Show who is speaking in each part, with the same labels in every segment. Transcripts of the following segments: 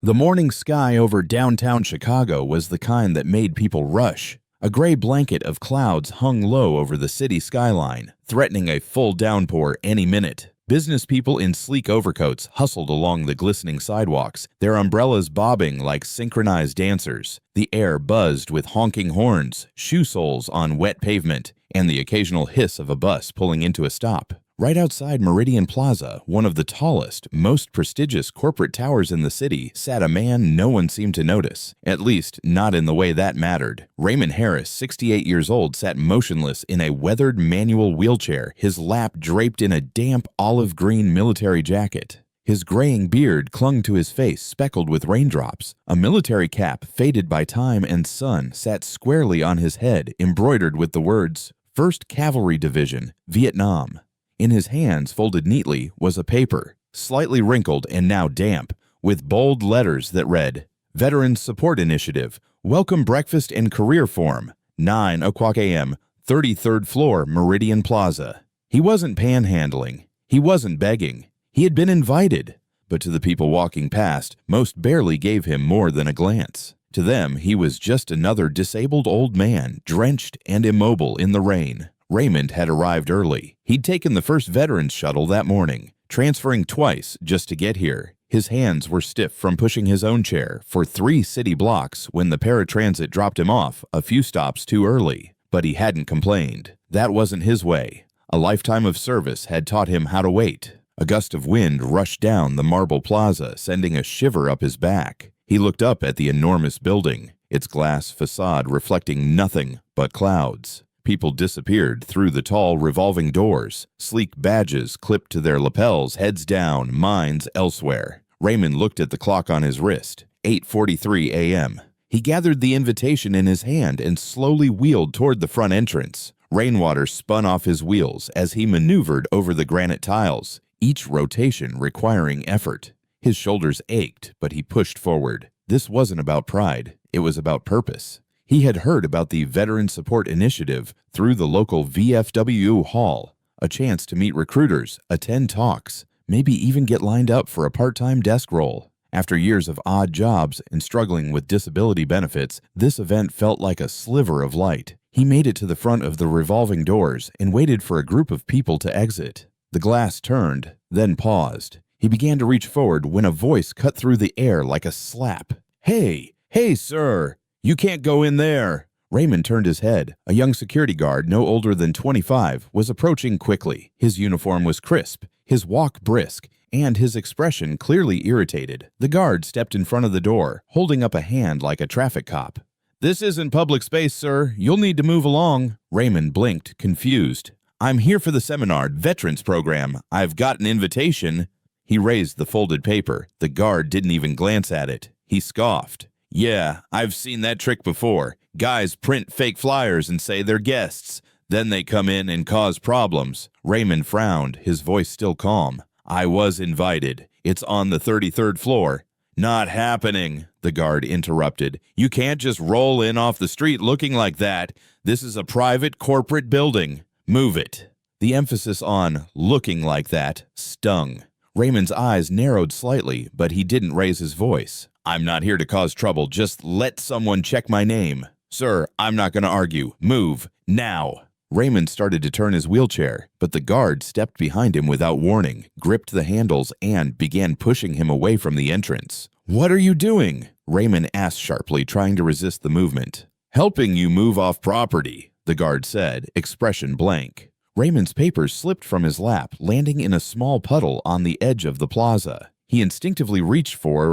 Speaker 1: The morning sky over downtown Chicago was the kind that made people rush. A gray blanket of clouds hung low over the city skyline, threatening a full downpour any minute. Business people in sleek overcoats hustled along the glistening sidewalks, their umbrellas bobbing like synchronized dancers. The air buzzed with honking horns, shoe soles on wet pavement, and the occasional hiss of a bus pulling into a stop. Right outside Meridian Plaza, one of the tallest, most prestigious corporate towers in the city, sat a man no one seemed to notice, at least not in the way that mattered. Raymond Harris, 68 years old, sat motionless in a weathered manual wheelchair, his lap draped in a damp olive-green military jacket. His graying beard clung to his face, speckled with raindrops. A military cap, faded by time and sun, sat squarely on his head, embroidered with the words, "1st Cavalry Division, Vietnam." In his hands, folded neatly, was a paper, slightly wrinkled and now damp, with bold letters that read, "Veterans Support Initiative, Welcome Breakfast and Career Form, 9 o'clock a.m., 33rd floor, Meridian Plaza." He wasn't panhandling. He wasn't begging. He had been invited. But to the people walking past, most barely gave him more than a glance. To them, he was just another disabled old man, drenched and immobile in the rain. Raymond had arrived early. He'd taken the first veterans shuttle that morning, transferring twice just to get here. His hands were stiff from pushing his own chair for 3 city blocks when the paratransit dropped him off a few stops too early. But he hadn't complained. That wasn't his way. A lifetime of service had taught him how to wait. A gust of wind rushed down the marble plaza, sending a shiver up his back. He looked up at the enormous building, its glass facade reflecting nothing but clouds. People disappeared through the tall revolving doors, sleek badges clipped to their lapels, heads down, minds elsewhere. Raymond looked at the clock on his wrist, 8:43 a.m. He gathered the invitation in his hand and slowly wheeled toward the front entrance. Rainwater spun off his wheels as he maneuvered over the granite tiles, each rotation requiring effort. His shoulders ached, but he pushed forward. This wasn't about pride, it was about purpose. He had heard about the Veteran Support Initiative through the local VFW hall, a chance to meet recruiters, attend talks, maybe even get lined up for a part-time desk role. After years of odd jobs and struggling with disability benefits, this event felt like a sliver of light. He made it to the front of the revolving doors and waited for a group of people to exit. The glass turned, then paused. He began to reach forward when a voice cut through the air like a slap. "Hey, sir! You can't go in there." Raymond turned his head. A young security guard, no older than 25, was approaching quickly. His uniform was crisp, his walk brisk, and his expression clearly irritated. The guard stepped in front of the door, holding up a hand like a traffic cop. "This isn't public space, sir. You'll need to move along." Raymond blinked, confused. "I'm here for the seminar, Veterans Program. I've got an invitation." He raised the folded paper. The guard didn't even glance at it. He scoffed. "Yeah, I've seen that trick before. Guys print fake flyers and say they're guests. Then they come in and cause problems." Raymond frowned, his voice still calm. "I was invited. It's on the 33rd floor." "Not happening," the guard interrupted. "You can't just roll in off the street looking like that. This is a private corporate building. Move it." The emphasis on "looking like that" stung. Raymond's eyes narrowed slightly, but he didn't raise his voice. "I'm not here to cause trouble. Just let someone check my name." "Sir, I'm not going to argue. Move. Now." Raymond started to turn his wheelchair, but the guard stepped behind him without warning, gripped the handles, and began pushing him away from the entrance. "What are you doing?" Raymond asked sharply, trying to resist the movement. "Helping you move off property," the guard said, expression blank. Raymond's papers slipped from his lap, landing in a small puddle on the edge of the plaza. He instinctively reached for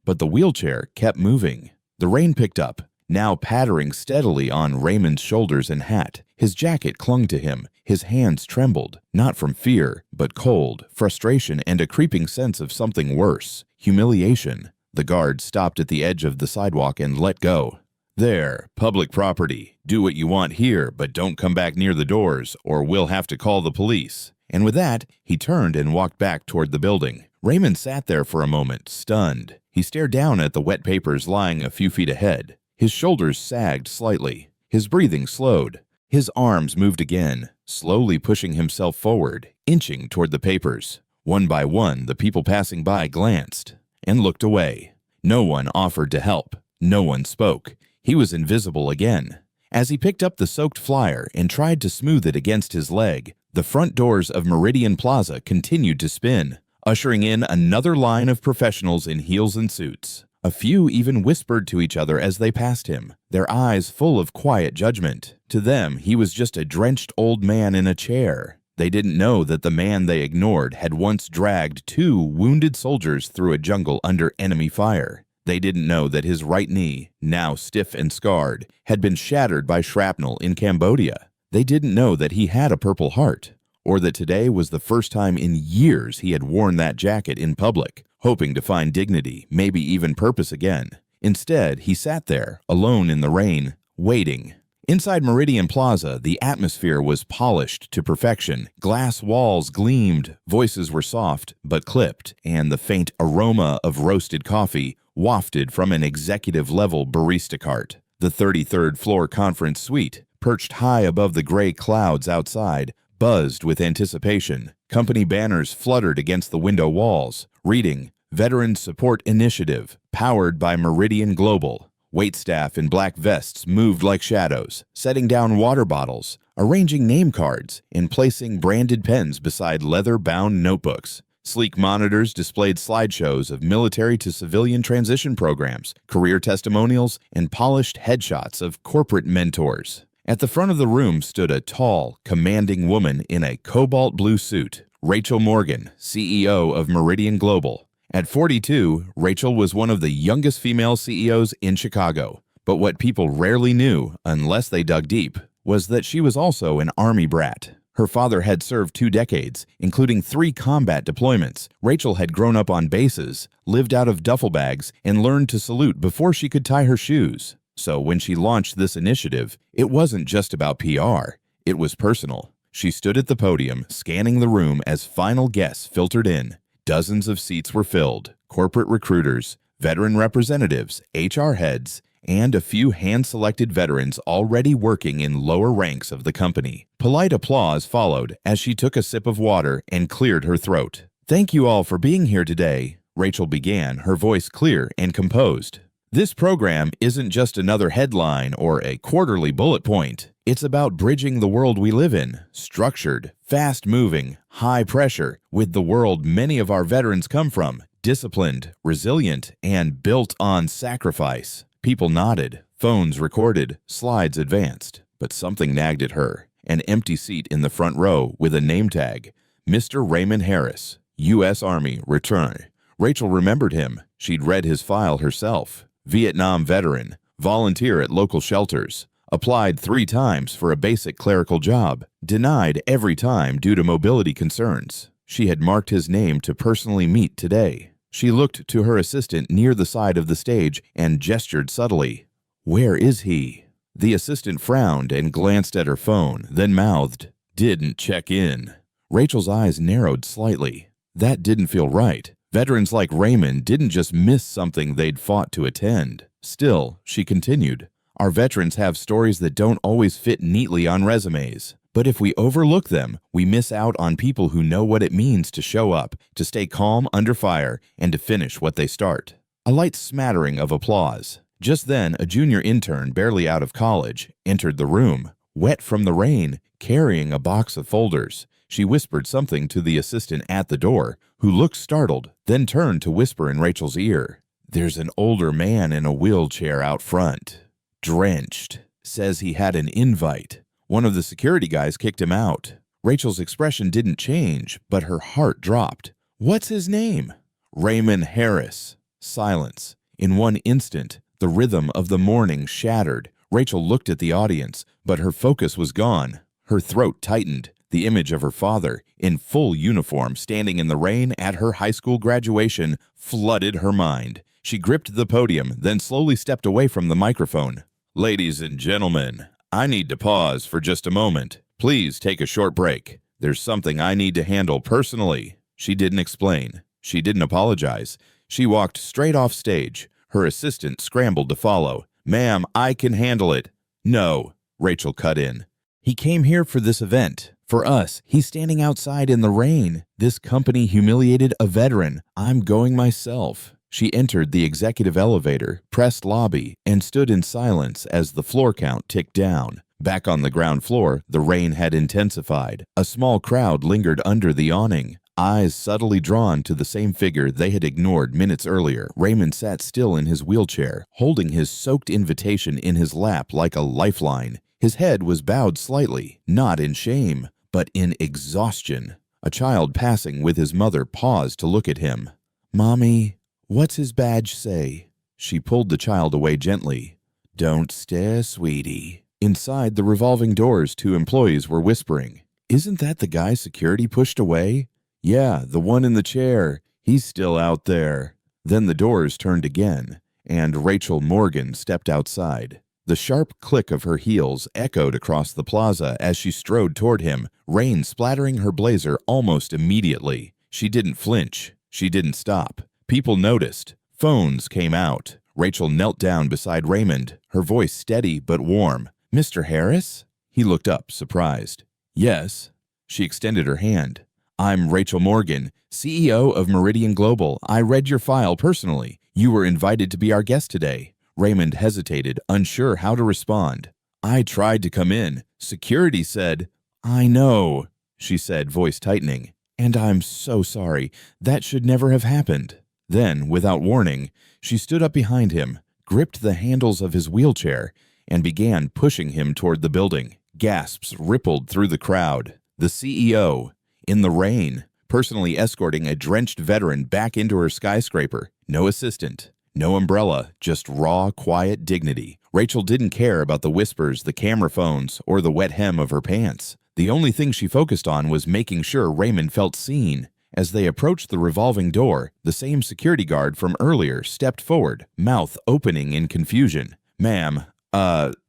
Speaker 1: but the wheelchair kept moving. The rain picked up, now pattering steadily on Raymond's shoulders and hat. His jacket clung to him. His hands trembled, not from fear, but cold, frustration, and a creeping sense of something worse, humiliation. The guard stopped at the edge of the sidewalk and let go. "There, public property. Do what you want here, but don't come back near the doors, or we'll have to call the police." And with that, he turned and walked back toward the building. Raymond sat there for a moment, stunned. He stared down at the wet papers lying a few feet ahead. His shoulders sagged slightly. His breathing slowed. His arms moved again, slowly pushing himself forward, inching toward the papers. One by one, the people passing by glanced. and looked away. No one offered to help. No one spoke. He was invisible again. As he picked up the soaked flyer and tried to smooth it against his leg, the front doors of Meridian Plaza continued to spin, ushering in another line of professionals in heels and suits. A few even whispered to each other as they passed him, their eyes full of quiet judgment. To them, he was just a drenched old man in a chair. They didn't know that the man they ignored had once dragged 2 wounded soldiers through a jungle under enemy fire. They didn't know that his right knee, now stiff and scarred, had been shattered by shrapnel in Cambodia. They didn't know that he had a Purple Heart, or that today was the first time in years he had worn that jacket in public, hoping to find dignity, maybe even purpose again. Instead, he sat there, alone in the rain, waiting. Inside Meridian Plaza, the atmosphere was polished to perfection. Glass walls gleamed, voices were soft but clipped, and the faint aroma of roasted coffee wafted from an executive-level barista cart. The 33rd floor conference suite, perched high above the gray clouds outside, buzzed with anticipation. Company banners fluttered against the window walls, reading, Veteran Support Initiative, powered by Meridian Global. Waitstaff in black vests moved like shadows, setting down water bottles, arranging name cards, and placing branded pens beside leather-bound notebooks. Sleek monitors displayed slideshows of military to civilian transition programs, career testimonials, and polished headshots of corporate mentors. At the front of the room stood a tall, commanding woman in a cobalt blue suit, Rachel Morgan, CEO of Meridian Global. At 42, Rachel was one of the youngest female CEOs in Chicago. But what people rarely knew, unless they dug deep, was that she was also an Army brat. Her father had served 2 decades, including 3 combat deployments. Rachel had grown up on bases, lived out of duffel bags, and learned to salute before she could tie her shoes. So when she launched this initiative, it wasn't just about PR. It was personal. She stood at the podium, scanning the room as final guests filtered in. Dozens of seats were filled, corporate recruiters, veteran representatives, HR heads, and a few hand-selected veterans already working in lower ranks of the company. Polite applause followed as she took a sip of water and cleared her throat. "Thank you all for being here today," Rachel began, her voice clear and composed. "This program isn't just another headline or a quarterly bullet point. It's about bridging the world we live in, structured, fast-moving, high-pressure, with the world many of our veterans come from, disciplined, resilient, and built on sacrifice." People nodded, phones recorded, slides advanced, but something nagged at her. An empty seat in the front row with a name tag, Mr. Raymond Harris, U.S. Army, return. Rachel remembered him. She'd read his file herself. Vietnam veteran, volunteer at local shelters, applied 3 times for a basic clerical job, denied every time due to mobility concerns. She had marked his name to personally meet today. She looked to her assistant near the side of the stage and gestured subtly. "Where is he?" The assistant frowned and glanced at her phone, then mouthed, "Didn't check in." Rachel's eyes narrowed slightly. That didn't feel right. Veterans like Raymond didn't just miss something they'd fought to attend. Still, she continued, "Our veterans have stories that don't always fit neatly on resumes. But if we overlook them, we miss out on people who know what it means to show up, to stay calm under fire, and to finish what they start." A light smattering of applause. Just then, a junior intern, barely out of college, entered the room, wet from the rain, carrying a box of folders. She whispered something to the assistant at the door, who looked startled, then turned to whisper in Rachel's ear. "There's an older man in a wheelchair out front. Drenched. Says he had an invite. One of the security guys kicked him out." Rachel's expression didn't change, but her heart dropped. "What's his name?" "Raymond Harris." Silence. In one instant, the rhythm of the morning shattered. Rachel looked at the audience, but her focus was gone. Her throat tightened. The image of her father, in full uniform, standing in the rain at her high school graduation, flooded her mind. She gripped the podium, then slowly stepped away from the microphone. "Ladies and gentlemen, I need to pause for just a moment. Please take a short break. There's something I need to handle personally." She didn't explain. She didn't apologize. She walked straight off stage. Her assistant scrambled to follow. "Ma'am, I can handle it." "No," Rachel cut in. "He came here for this event. For us, he's standing outside in the rain. This company humiliated a veteran. I'm going myself." She entered the executive elevator, pressed lobby, and stood in silence as the floor count ticked down. Back on the ground floor, the rain had intensified. A small crowd lingered under the awning, eyes subtly drawn to the same figure they had ignored minutes earlier. Raymond sat still in his wheelchair, holding his soaked invitation in his lap like a lifeline. His head was bowed slightly, not in shame, but in exhaustion. A child passing with his mother paused to look at him. "Mommy, what's his badge say?" She pulled the child away gently. "Don't stare, sweetie." Inside the revolving doors, two employees were whispering. "Isn't that the guy security pushed away?" "Yeah, the one in the chair. He's still out there." Then the doors turned again, and Rachel Morgan stepped outside. The sharp click of her heels echoed across the plaza as she strode toward him, rain splattering her blazer almost immediately. She didn't flinch. She didn't stop. People noticed. Phones came out. Rachel knelt down beside Raymond, her voice steady but warm. "Mr. Harris?" He looked up, surprised. "Yes." She extended her hand. "I'm Rachel Morgan, CEO of Meridian Global. I read your file personally. You were invited to be our guest today." Raymond hesitated, unsure how to respond. "I tried to come in. Security said—" "I know," she said, voice tightening. "And I'm so sorry. That should never have happened." Then, without warning, she stood up behind him, gripped the handles of his wheelchair, and began pushing him toward the building. Gasps rippled through the crowd. The CEO, in the rain, personally escorting a drenched veteran back into her skyscraper. No assistant, no umbrella, just raw, quiet dignity. Rachel didn't care about the whispers, the camera phones, or the wet hem of her pants. The only thing she focused on was making sure Raymond felt seen. As they approached the revolving door, the same security guard from earlier stepped forward, mouth opening in confusion. "Ma'am,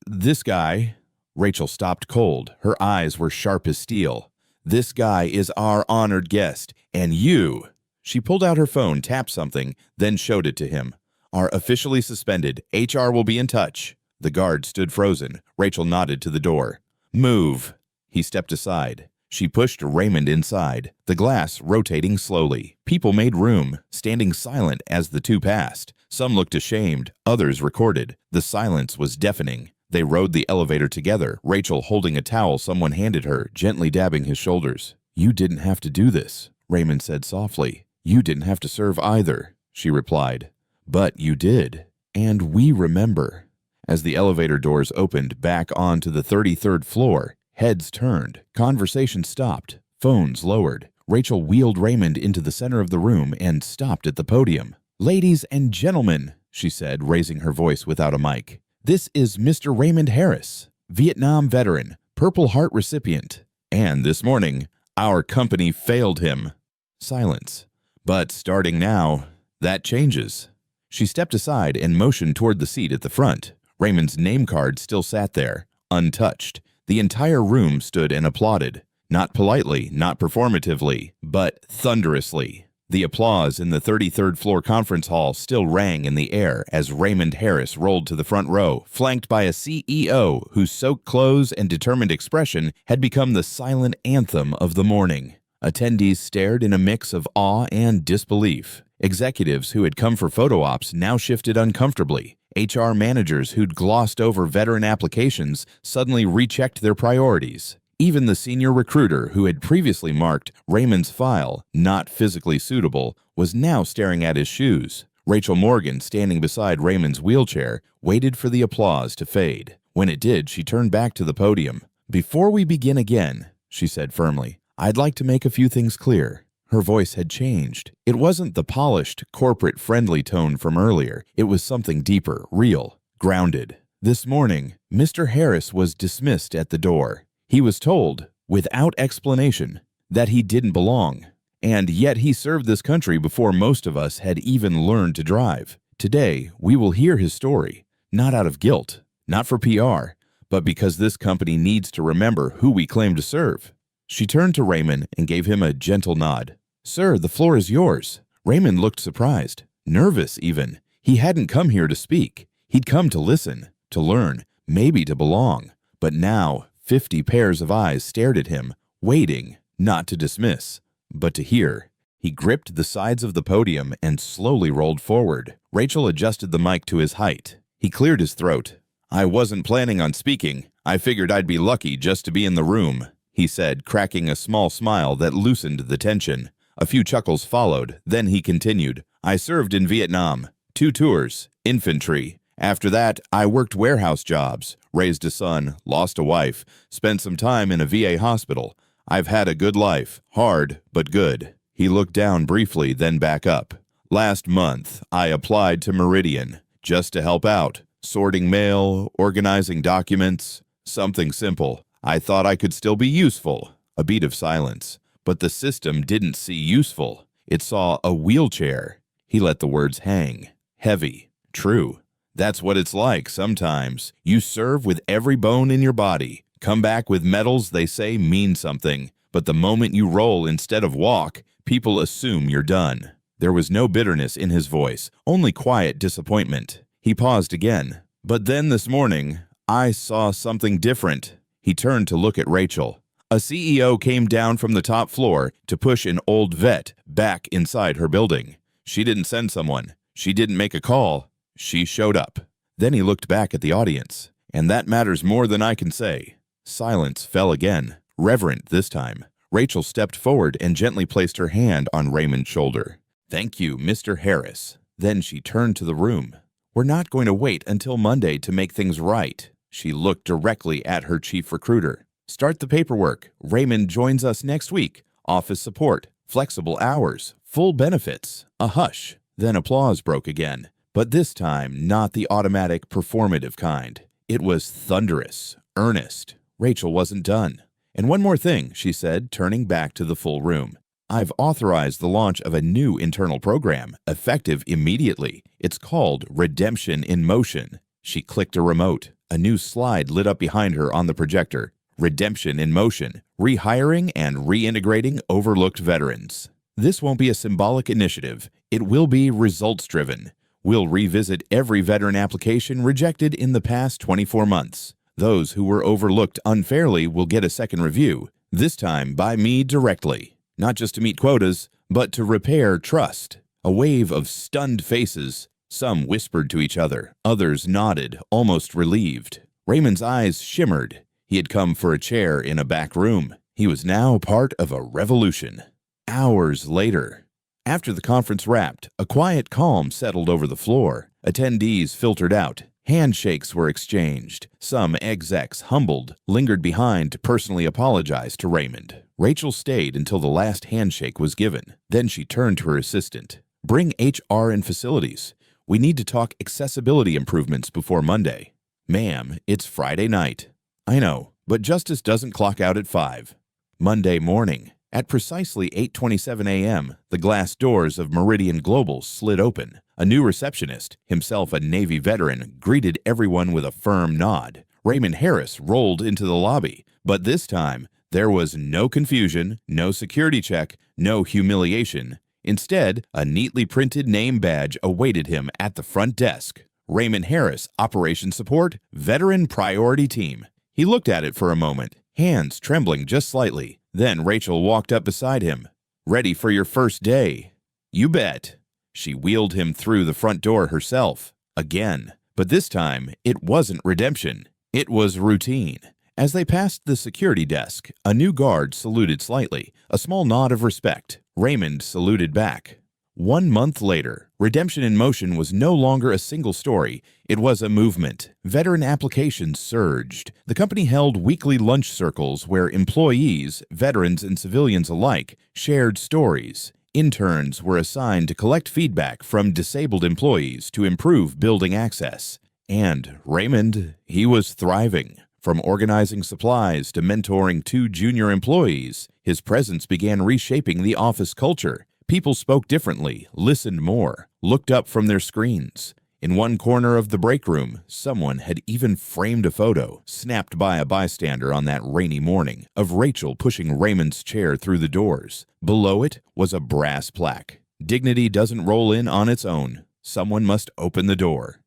Speaker 1: this guy—" Rachel stopped cold. Her eyes were sharp as steel. "This guy is our honored guest, and you—" She pulled out her phone, tapped something, then showed it to him. "Are officially suspended. HR will be in touch." The guard stood frozen. Rachel nodded to the door. "Move." He stepped aside. She pushed Raymond inside, the glass rotating slowly. People made room, standing silent as the two passed. Some looked ashamed, others recorded. The silence was deafening. They rode the elevator together, Rachel holding a towel someone handed her, gently dabbing his shoulders. "You didn't have to do this," Raymond said softly. "You didn't have to serve either," she replied. "But you did, and we remember." As the elevator doors opened back onto the 33rd floor, heads turned, conversation stopped, phones lowered. Rachel wheeled Raymond into the center of the room and stopped at the podium. "Ladies and gentlemen," she said, raising her voice without a mic, "this is Mr. Raymond Harris, Vietnam veteran, Purple Heart recipient. And this morning, our company failed him." Silence. "But starting now, that changes." She stepped aside and motioned toward the seat at the front. Raymond's name card still sat there, untouched. The entire room stood and applauded. Not politely, not performatively, but thunderously. The applause in the 33rd floor conference hall still rang in the air as Raymond Harris rolled to the front row, flanked by a CEO whose soaked clothes and determined expression had become the silent anthem of the morning. Attendees stared in a mix of awe and disbelief. Executives who had come for photo ops now shifted uncomfortably. HR managers who'd glossed over veteran applications suddenly rechecked their priorities. Even the senior recruiter who had previously marked Raymond's file not physically suitable was now staring at his shoes. Rachel Morgan, standing beside Raymond's wheelchair, waited for the applause to fade. When it did, she turned back to the podium. "Before we begin again," she said firmly, "I'd like to make a few things clear." Her voice had changed. It wasn't the polished, corporate-friendly tone from earlier. It was something deeper, real, grounded. This morning, Mr. Harris was dismissed at the door. He was told, without explanation, that he didn't belong. And yet he served this country before most of us had even learned to drive. Today, we will hear his story, not out of guilt, not for PR, but because this company needs to remember who we claim to serve. She turned to Raymond and gave him a gentle nod. "Sir, the floor is yours." Raymond looked surprised, nervous even. He hadn't come here to speak. He'd come to listen, to learn, maybe to belong. But now, 50 pairs of eyes stared at him, waiting, not to dismiss, but to hear. He gripped the sides of the podium and slowly rolled forward. Rachel adjusted the mic to his height. He cleared his throat. "I wasn't planning on speaking. I figured I'd be lucky just to be in the room," he said, cracking a small smile that loosened the tension. A few chuckles followed, then he continued. "I served in Vietnam. 2 tours, infantry. After that, I worked warehouse jobs, raised a son, lost a wife, spent some time in a VA hospital. I've had a good life, hard but good." He looked down briefly, then back up. "Last month, I applied to Meridian, just to help out, sorting mail, organizing documents, something simple. I thought I could still be useful." A beat of silence. But the system didn't see useful. It saw a wheelchair. He let the words hang. Heavy. True. That's what it's like sometimes. You serve with every bone in your body. Come back with medals they say mean something. But the moment you roll instead of walk, people assume you're done. There was no bitterness in his voice, only quiet disappointment. He paused again. "But then this morning, I saw something different." He turned to look at Rachel. A CEO came down from the top floor to push an old vet back inside her building. She didn't send someone. She didn't make a call. She showed up. Then he looked back at the audience. "And that matters more than I can say." Silence fell again, reverent this time. Rachel stepped forward and gently placed her hand on Raymond's shoulder. "Thank you, Mr. Harris." Then she turned to the room. "We're not going to wait until Monday to make things right." She looked directly at her chief recruiter. "Start the paperwork. Raymond joins us next week. Office support, flexible hours, full benefits." A hush. Then applause broke again. But this time, not the automatic, performative kind. It was thunderous, earnest. Rachel wasn't done. "And one more thing," she said, turning back to the full room. "I've authorized the launch of a new internal program, effective immediately. It's called Redemption in Motion." She clicked a remote. A new slide lit up behind her on the projector. Redemption in Motion, rehiring and reintegrating overlooked veterans. This won't be a symbolic initiative. It will be results-driven. We'll revisit every veteran application rejected in the past 24 months. Those who were overlooked unfairly will get a second review, this time by me directly. Not just to meet quotas, but to repair trust. A wave of stunned faces. Some whispered to each other. Others nodded, almost relieved. Raymond's eyes shimmered. He had come for a chair in a back room. He was now part of a revolution. Hours later, after the conference wrapped, a quiet calm settled over the floor. Attendees filtered out. Handshakes were exchanged. Some execs, humbled, lingered behind to personally apologize to Raymond. Rachel stayed until the last handshake was given. Then she turned to her assistant. "Bring HR and facilities. We need to talk accessibility improvements before Monday." "Ma'am, it's Friday night." "I know, but justice doesn't clock out at 5. Monday morning. At precisely 8:27 a.m., the glass doors of Meridian Global slid open. A new receptionist, himself a Navy veteran, greeted everyone with a firm nod. Raymond Harris rolled into the lobby, but this time, there was no confusion, no security check, no humiliation. Instead, a neatly printed name badge awaited him at the front desk. Raymond Harris, Operations Support, Veteran Priority Team. He looked at it for a moment, hands trembling just slightly. Then Rachel walked up beside him. "Ready for your first day?" "You bet." She wheeled him through the front door herself. Again. But this time, it wasn't redemption. It was routine. As they passed the security desk, a new guard saluted slightly, a small nod of respect. Raymond saluted back. 1 month later, Redemption in Motion was no longer a single story. It was a movement. Veteran applications surged. The company held weekly lunch circles where employees, veterans and civilians alike, shared stories. Interns were assigned to collect feedback from disabled employees to improve building access. And Raymond, he was thriving. From organizing supplies to mentoring 2 junior employees, his presence began reshaping the office culture. People spoke differently, listened more, looked up from their screens. In one corner of the break room, someone had even framed a photo, snapped by a bystander on that rainy morning, of Rachel pushing Raymond's chair through the doors. Below it was a brass plaque. "Dignity doesn't roll in on its own. Someone must open the door."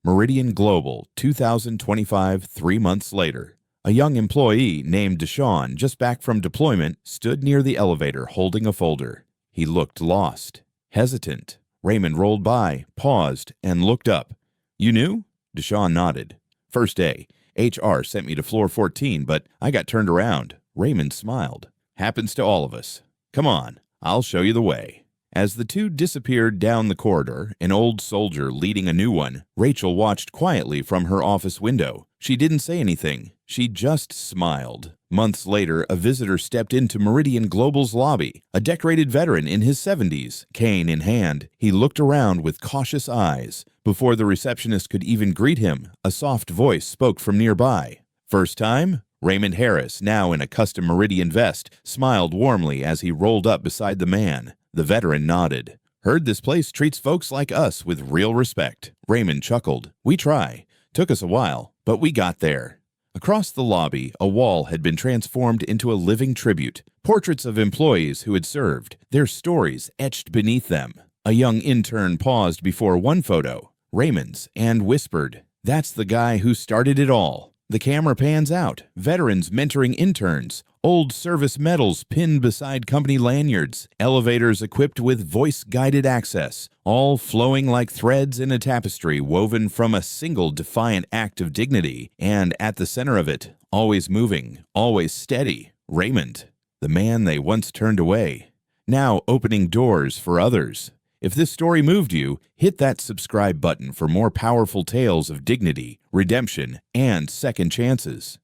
Speaker 1: Meridian Global, 2025, 3 months later. A young employee named Deshaun, just back from deployment, stood near the elevator holding a folder. He looked lost, hesitant. Raymond rolled by, paused, and looked up. "You knew?" Deshawn nodded. "First day. HR sent me to floor 14, but I got turned around." Raymond smiled. "Happens to all of us. Come on, I'll show you the way." As the two disappeared down the corridor, an old soldier leading a new one, Rachel watched quietly from her office window. She didn't say anything. She just smiled. Months later, a visitor stepped into Meridian Global's lobby, a decorated veteran in his 70s, cane in hand. He looked around with cautious eyes. Before the receptionist could even greet him, a soft voice spoke from nearby. "First time?" Raymond Harris, now in a custom Meridian vest, smiled warmly as he rolled up beside the man. The veteran nodded. "Heard this place treats folks like us with real respect." Raymond chuckled. "We try. Took us a while, but we got there." Across the lobby, a wall had been transformed into a living tribute. Portraits of employees who had served, their stories etched beneath them. A young intern paused before one photo, Raymond's, and whispered, "That's the guy who started it all." The camera pans out, veterans mentoring interns, old service medals pinned beside company lanyards, elevators equipped with voice-guided access, all flowing like threads in a tapestry woven from a single defiant act of dignity, and at the center of it, always moving, always steady, Raymond, the man they once turned away, now opening doors for others. If this story moved you, hit that subscribe button for more powerful tales of dignity, redemption, and second chances.